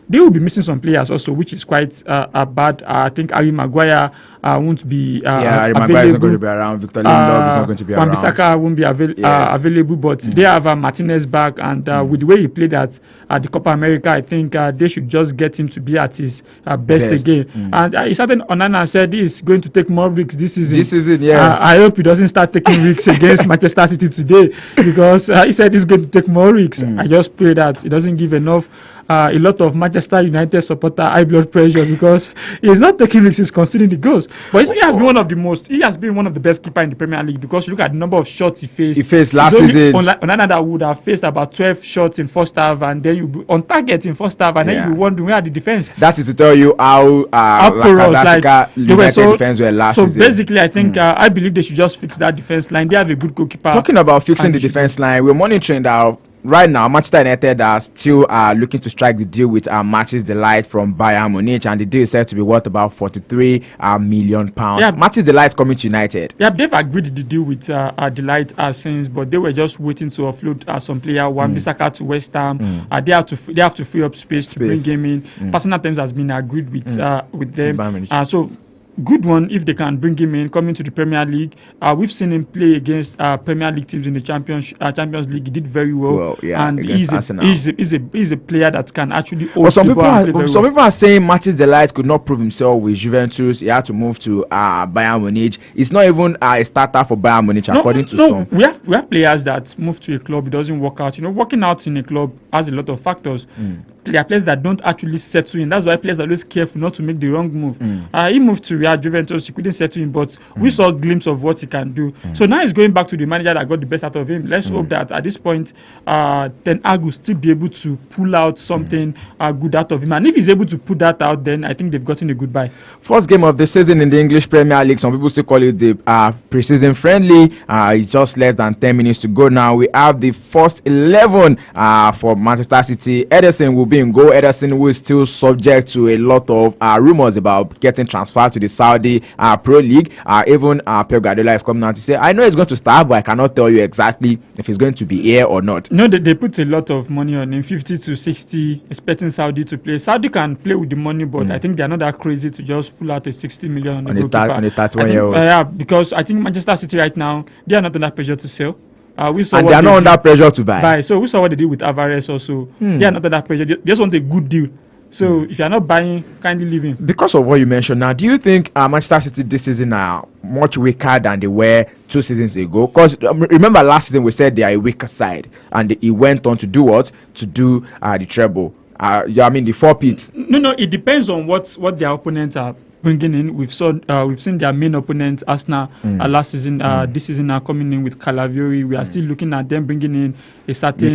they will be missing some players also, which is quite bad. I think Harry Maguire won't be Harry Maguire is not going to be around. Victor Lindelof is not going to be around. Wan-Bissaka won't be available, but they have Martinez back, and with the way he played at the Copa America, I think they should just get him to be at his best again. And he started Onana said he's going to take more risks this season. This season, yes. I hope he doesn't start taking risks against Manchester City today, because he said he's going to take more risks. I just pray that he doesn't give enough. A lot of Manchester United supporter high blood pressure, because he's not taking risks, he's conceding the goals. But he has been one of the best keeper in the Premier League, because you look at the number of shots he faced. He faced last season. Onana that would have faced about 12 shots in first half, and then you be on target in first half, and then you be wondering where are the defense. That is to tell you how United defense were last season. So basically, I think I believe they should just fix that defense line. They have a good goalkeeper. Talking about fixing the defense line, we're monitoring that. Right now, Manchester United are still looking to strike the deal with Matches Delight from Bayern Munich, and the deal is said to be worth about £43 million. Matches Delight coming to United. Yeah, they've agreed the deal with Delight since, but they were just waiting to offload some player, Wan-Bissaka to West Ham. They have to free up space to bring him in. Personal terms has been agreed with them. So good one if they can bring him in, coming to the Premier League. We've seen him play against Premier League teams in the Champions League. He did very well, and he's a player that can actually hold some people are saying Mathis de Ligt could not prove himself with Juventus. He had to move to Bayern Munich. It's not even a starter for Bayern Munich, according to some. We have players that move to a club, it doesn't work out. Working out in a club has a lot of factors. There are players that don't actually settle in. That's why players are always careful not to make the wrong move. He moved to Real Juventus, he couldn't settle in, but we saw a glimpse of what he can do. So now he's going back to the manager that got the best out of him. Let's hope that at this point, Ten Hag will still be able to pull out something good out of him. And if he's able to put that out, then I think they've gotten a goodbye. First game of the season in the English Premier League. Some people still call it the pre-season friendly. It's just less than 10 minutes to go now. We have the first 11 for Manchester City. Ederson will be in goal. Ederson who is still subject to a lot of rumors about getting transferred to the Saudi Pro League. Even Pep Guardiola is coming out to say, I know he's going to start, but I cannot tell you exactly if he's going to be here or not. No, they put a lot of money on him, 50 to 60, expecting Saudi to play. Saudi can play with the money, but I think they're not that crazy to just pull out a 60 million on the goalkeeper. On a 31-year-old. Because I think Manchester City right now, they are not under pressure to sell. And they are not under pressure to buy. So we saw what they did with Alvarez also. They are not under pressure. They just want a good deal. So if you are not buying, kindly leave him. Because of what you mentioned now, do you think Manchester City this season are much weaker than they were 2 seasons ago? Because remember last season we said they are a weaker side, and he went on to do what? To do the treble. The 4 pits. No, it depends on what their opponents are bringing in. We've seen their main opponent Arsenal last season. This season are coming in with Calafiori. We are still looking at them bringing in a certain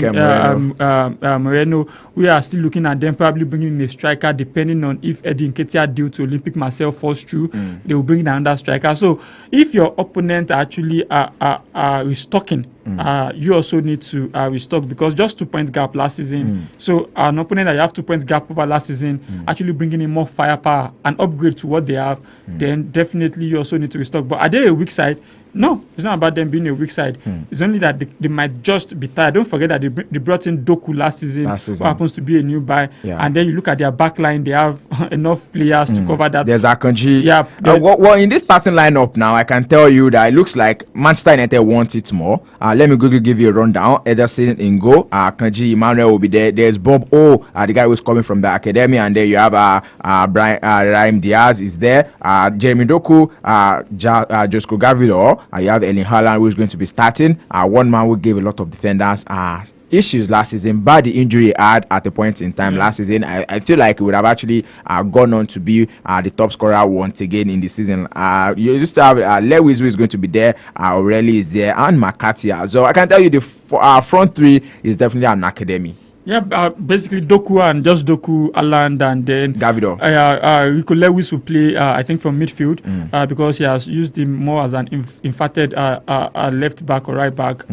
Moreno. We are still looking at them probably bringing in a striker, depending on if Eddie Nketiah due to Olympic Marseille falls through. They will bring in another striker. So if your opponent actually are restocking, you also need to restock, because just 2 points gap last season. So an opponent that you have 2 points gap over last season, actually bringing in more firepower and upgrade to what they have, then definitely you also need to restock. But are they a weak side? No, it's not about them being a weak side. It's only that they might just be tired. Don't forget that they brought in Doku last season. Who happens to be a new buy. And then you look at their back line, they have enough players to cover that. There's Akanji. Yeah. Well, in this starting lineup now, I can tell you that it looks like Manchester United wants it more. Let me quickly give you a rundown. Ederson in goal. Akanji Emmanuel will be there. There's Bob O, the guy who's coming from the academy. And there you have Raheem Diaz is there. Jeremy Doku, Josko Gavidor. You have Erling Haaland, who is going to be starting. One man who gave a lot of defenders issues last season, but the injury he had at a point in time last season, I feel like he would have actually gone on to be the top scorer once again in the season. You just have Lewis, who is going to be there. Aureli is there, and McCarthy. So I can tell you the front three is definitely an academy. Yeah, basically Doku and just Doku, Haaland, and then Gavidor. Rico Lewis will play, I think, from midfield because he has used him more as an inverted left back or right back,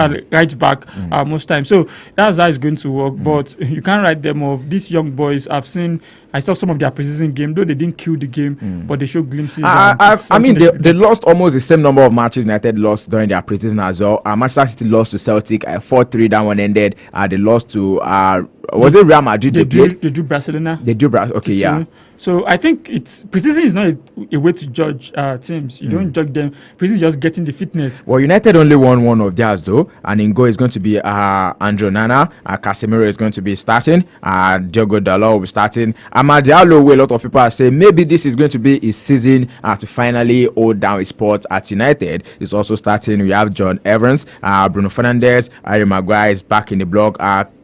most times. So that's how it's going to work. But you can't write them off. These young boys, I saw some of their preseason game, though they didn't kill the game, but they showed glimpses. They lost almost the same number of matches United lost during their preseason as well. Manchester City lost to Celtic 4-3. That one ended. They lost to was it Real Madrid? They drew Barcelona. They drew Barcelona. Okay, yeah. So I think preseason is not a way to judge teams. You don't judge them. Preseason is just getting the fitness. Well, United only won one of theirs though, and in goal is going to be Andrew Nana. Casemiro is going to be starting. Diogo Dalot will be starting. Amad Diallo, where a lot of people are saying maybe this is going to be his season to finally hold down his spot at United. He's also starting. We have John Evans, Bruno Fernandes, Harry Maguire is back in the block.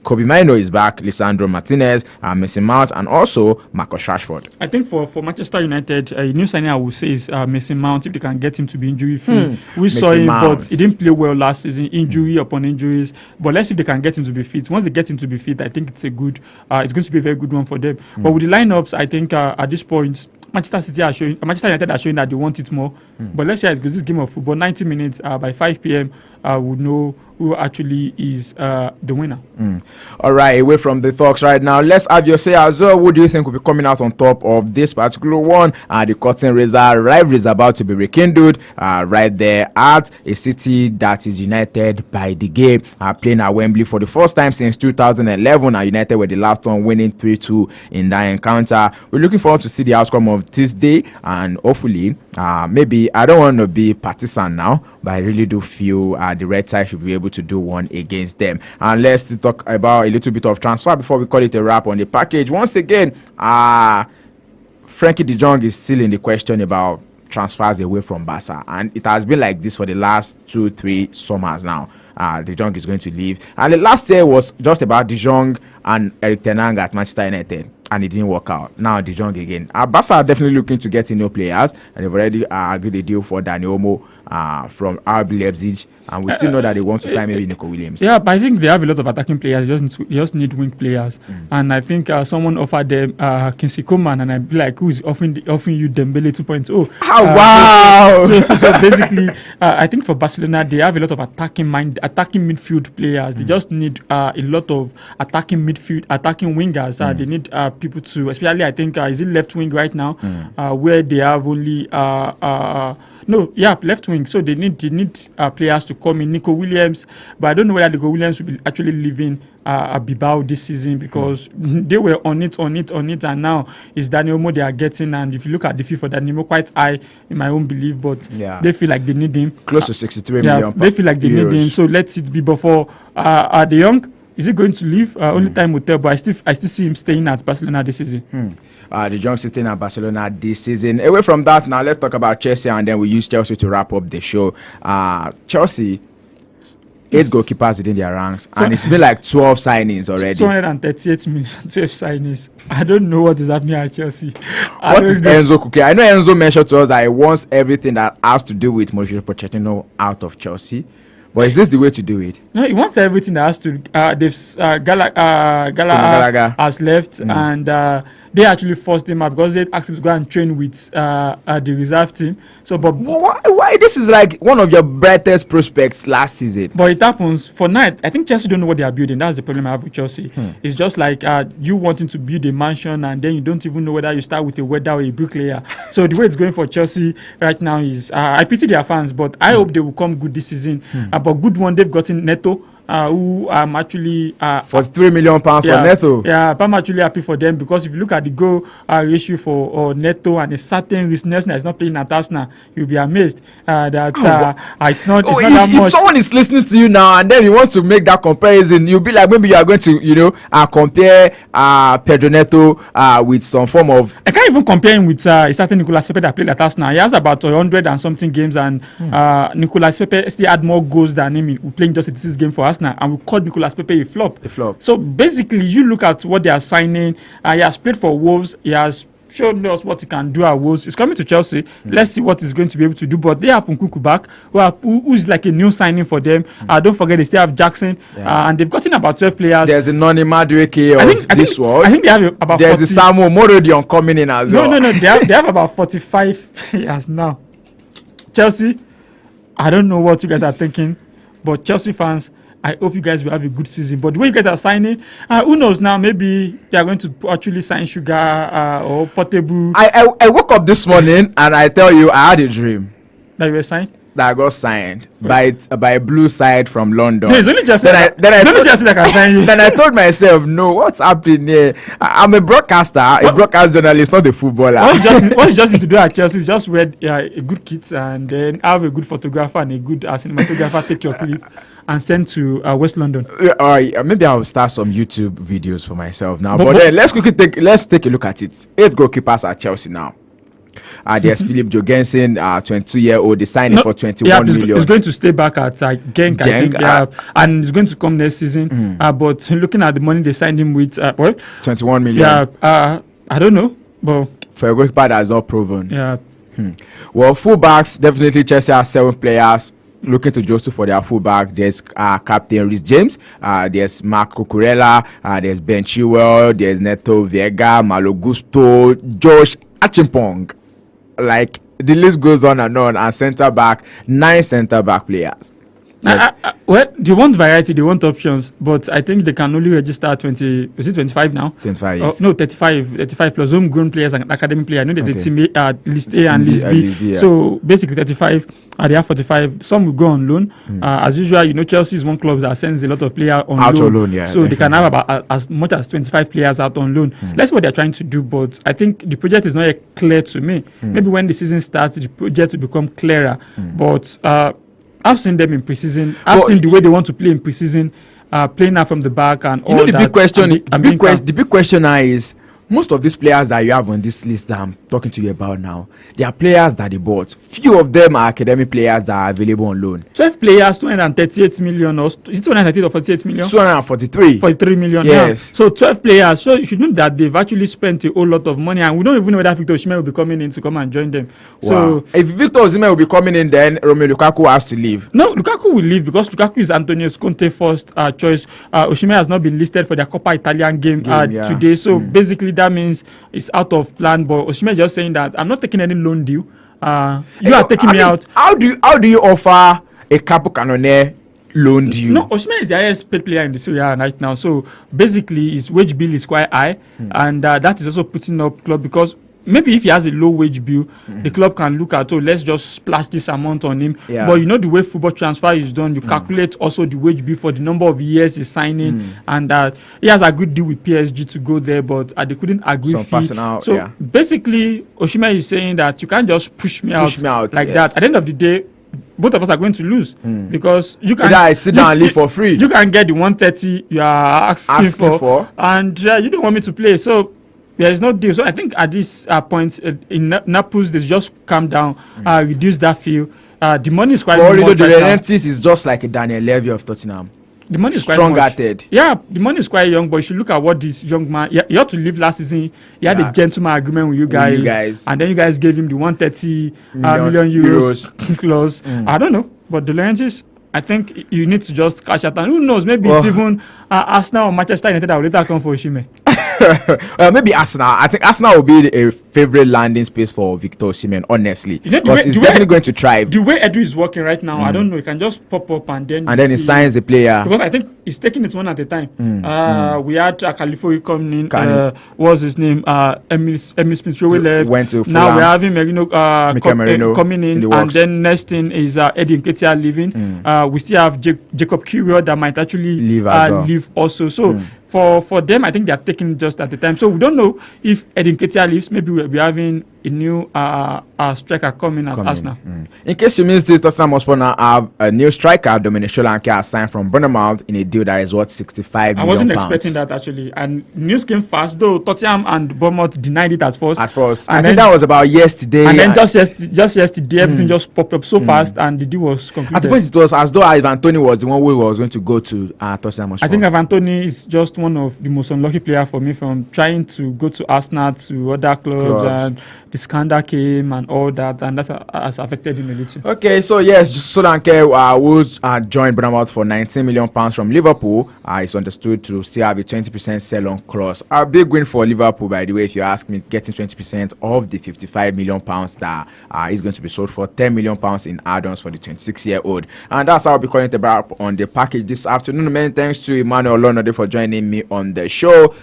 Kobe Mainoo is back, Lisandro Martinez, Mason Mount, and also Marcus Rashford. I think for Manchester United, a new signing I would say is Mason Mount, if they can get him to be injury-free. We saw him, but he didn't play well last season, injury upon injuries. But let's see if they can get him to be fit. Once they get him to be fit, I think it's going to be a very good one for them. But with the lineups, I think at this point, Manchester United are showing that they want it more. But let's see how it goes. This game of football, 90 minutes by 5 p.m., we'll know who actually is the winner. All right, away from the talks right now, let's have your say as well. Who do you think will be coming out on top of this particular one? The curtain raiser rivalry is about to be rekindled right there at a city that is united by the game. Playing at Wembley for the first time since 2011. United were the last one winning 3-2 in that encounter. We're looking forward to see the outcome of this day, and hopefully Maybe I don't want to be partisan now, but I really do feel the red side should be able to do one against them. And let's talk about a little bit of transfer before we call it a wrap on the package. Once again, Frankie de Jong is still in the question about transfers away from Barca, and it has been like this for the last 2-3 summers now. De Jong is going to leave, and the last year was just about De Jong and Eric Ten Hag at Manchester United, and it didn't work out. Now De Jong again. Barca are definitely looking to get in new players, and they've already agreed a deal for Dani Olmo from RB Leipzig, and we still know that they want to sign maybe Nico Williams. Yeah, but I think they have a lot of attacking players. They just need wing players, and I think someone offered them Kingsley Coman, and I'd be like, who's offering you Dembele 2.0? Oh, wow! So basically, I think for Barcelona they have a lot of attacking midfield players. They just need a lot of attacking wingers. They need people to, especially I think is it left wing right now, where they have only left wing. So they need players to come in. Nico Williams, but I don't know whether Nico Williams will be actually leaving Bilbao this season, because they were on it, and now it's Dani Olmo they are getting. And if you look at the fee for Dani Olmo, quite high in my own belief, but they feel like they need him close to 63 million. They feel like they need him. So let's it be before De Jong. Is he going to leave? Only time will tell. But I still see him staying at Barcelona this season. De Jong sitting at Barcelona this season. Away from that, now let's talk about Chelsea, and then we use Chelsea to wrap up the show. Chelsea, 8 goalkeepers within their ranks, and it's been like 12 signings already. 238 million, 12 signings. I don't know what is happening at Chelsea. What is Enzo cooking? I know Enzo mentioned to us that he wants everything that has to do with Mauricio Pochettino out of Chelsea. But is this the way to do it? No, he wants everything that has to. Gallagher has left, and they actually forced him out because they asked him to go and train with the reserve team. So, but why? This is like one of your brightest prospects last season. But it happens for night. I think Chelsea don't know what they are building. That's the problem I have with Chelsea. It's just like you wanting to build a mansion, and then you don't even know whether you start with a welder or a bricklayer. So the way it's going for Chelsea right now is I pity their fans, but I hope they will come good this season. But good one, they've gotten Neto. Who I'm actually £43 million for Neto. Yeah, I'm actually happy for them, because if you look at the goal ratio for Neto and a certain Risnes that is not playing at Arsenal, you'll be amazed that it's not that much. If someone is listening to you now and then you want to make that comparison, you'll be like, maybe you are going to compare Pedro Neto with some form of. I can't even compare him with a certain Nicolas Pepe that played at Arsenal. He has about 100 and something games, and Nicolas Pepe still had more goals than him playing just a 6 game for Arsenal, and we called Nicolas Pepe a flop. So basically, you look at what they are signing. He has played for Wolves. He has shown us what he can do at Wolves. He's coming to Chelsea. Let's see what he's going to be able to do. But they have Nkunku back, who is like a new signing for them. Don't forget, they still have Jackson, and they've gotten about 12 players. There's a Noni Madueke of this world. I think they have about. There's 40. a Samuel Morodion coming in as well. No. They have about 45 players now. Chelsea, I don't know what you guys are thinking, but Chelsea fans, I hope you guys will have a good season. But the way you guys are signing, who knows now? Maybe they are going to actually sign Sugar or Portable. I woke up this morning and I tell you, I had a dream that you were signed. That I got signed by a blue side from London. No, it's only just that can sign you. Then I told myself, no, what's happening here? I'm a broadcaster, a broadcast journalist, not a footballer. What you just need to do at Chelsea is just wear a good kit, and then have a good photographer and a good cinematographer take your clip and send to West London. Maybe I'll start some YouTube videos for myself now. But then let's take a look at it. 8 goalkeepers at Chelsea now. There's Philip Jorgensen, 22-year-old. They signed him for 21 million. He's going to stay back at Genk, I think, and he's going to come next season. But looking at the money they signed him with, 21 million. Yeah, I don't know, but for a goalkeeper that has not proven. Yeah. Well, fullbacks, definitely Chelsea has 7 players looking to Joseph for their fullback. There's Captain Rhys James, there's Marc Cucurella, there's Ben Chilwell, there's Neto Vieira, Malo Gusto, Josh Achimpong. Like, the list goes on, and centre back, 9 centre back players. Well, they want variety, they want options, but I think they can only register 20. Is it 25 now? 25 years. No, 35 plus homegrown players and academic players. I know there's a team list A and list B. Yeah. So basically 35, they have 45. Some will go on loan. As usual, Chelsea is one club that sends a lot of players on out loan. On loan, yeah. So they can have about as much as 25 players out on loan. That's what they're trying to do, but I think the project is not yet clear to me. Maybe when the season starts, the project will become clearer. But I've seen them in preseason. I've seen the way they want to play in preseason, playing out from the back and all that. The big question, the big question now is, most of these players that you have on this list that I'm talking to you about now, they are players that they bought. Few of them are academic players that are available on loan. 12 players, 238 million, or is it 238 or 48 million? 243. 43 million. Yes. Yeah. So 12 players. So you should know that they've actually spent a whole lot of money, and we don't even know whether Victor Osimhen will be coming in to come and join them. Wow. So if Victor Osimhen will be coming in, then Romelu Lukaku has to leave. No, Lukaku will leave because Lukaku is Antonio Conte's first choice. Osimhen has not been listed for their Coppa Italian game today. So basically that means it's out of plan. But Osimhen is just saying that I'm not taking any loan deal. You are taking me out. How do you offer a Capo Canone loan deal? No, Osimhen is the highest paid player in the Serie A right now. So basically his wage bill is quite high, and that is also putting up club because maybe if he has a low wage bill, the club can look at, let's just splash this amount on him. Yeah. But the way football transfer is done, you calculate also the wage bill for the number of years he's signing, and he has a good deal with PSG to go there, but they couldn't agree. Basically, Osimhen is saying that you can't just push me out like that. At the end of the day, both of us are going to lose because you can sit down and live for free. You can get the 130 you are asking for, and you don't want me to play. So there is no deal. So I think at this point in Naples, they just calm down, reduce that fee. The money is quite much. The Laurentiis is just like a Daniel Levy of Tottenham. The money is strong-hearted. Yeah, the money is quite young, but you should look at what this young man. He had to leave last season. He had a gentleman agreement with you guys, and then you guys gave him the 130 million euros clause. I don't know, but the Laurentiis, I think you need to just cash out. And who knows? Maybe it's even Arsenal or Manchester United that will later come for Osimhen. Maybe Arsenal. I think Arsenal will be a favorite landing space for Victor Osimhen, honestly, because he's definitely going to thrive. The way Edu is working right now, I don't know. He can just pop up and then he signs the player, because I think he's taking it one at a time. We had Califori coming in. What's his name? Emil Smith-Rowe left. Went to Fulham. Now we're having Merino coming in, and then next thing is Eddie Nketiah leaving. We still have Jacob Kiwior that might actually leave also. So. For them, I think they are taking just at the time. So we don't know if Eddie Nketiah leaves. Maybe we'll be having a new striker coming at Arsenal. In case you missed this, Tottenham Hotspur now have a new striker, Dominic Solanke, has signed from Bournemouth in a deal that is worth £65 million. I wasn't expecting that actually, and news came fast. Though Tottenham and Bournemouth denied it at first. I think that was about yesterday. And then just yesterday, everything just popped up so fast, and the deal was concluded. At the point, it was as though Ivan Toney was the one who was going to go to Tottenham Hotspur. I think Ivan Toney is just one of the most unlucky players for me, from trying to go to Arsenal to other clubs. And the scandal came and all that, and that has affected him a little. Okay, so yes, Solanke will join Bournemouth for £19 million from Liverpool. It's understood to still have a 20% sell-on clause. A big win for Liverpool, by the way, if you ask me, getting 20% of the £55 million that is going to be sold for £10 million in add-ons for the 26-year-old. And that's how I'll be calling it about on the package this afternoon. Many thanks to Emmanuel Olonode for joining me on the show.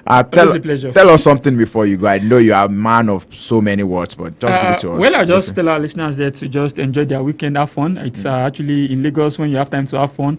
Tell us something before you go. I know you are a man of so many words, but just give it to us. Well, I'll just tell our listeners there to just enjoy their weekend, have fun. It's actually in Lagos when you have time to have fun.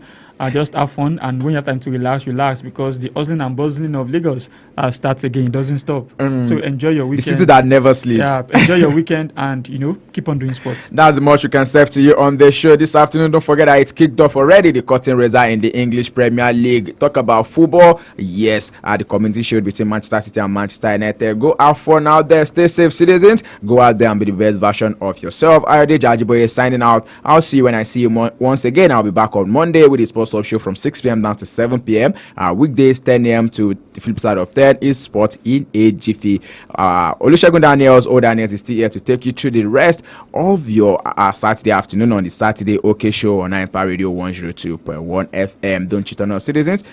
Just have fun, and when you have time to relax, because the hustling and bustling of Lagos starts again. It doesn't stop. So enjoy your weekend. The city that never sleeps. Yeah, enjoy your weekend, and keep on doing sports. That's the much we can serve to you on the show this afternoon. Don't forget that it's kicked off already. The curtain raiser in the English Premier League. Talk about football. Yes, the community shield between Manchester City and Manchester United. Go out for now there. Stay safe, citizens. Go out there and be the best version of yourself. Ayode Jajiboye signing out. I'll see you when I see you once again. I'll be back on Monday with the Sports Talk Show from 6 p.m. down to 7 p.m. Weekdays 10 a.m. to the flip side of 10 is Sport in a Jiffy. Olusegun Daniels is still here to take you through the rest of your Saturday afternoon on the Saturday OK Show on Empire Radio 102.1 FM. Don't cheat on us, citizens.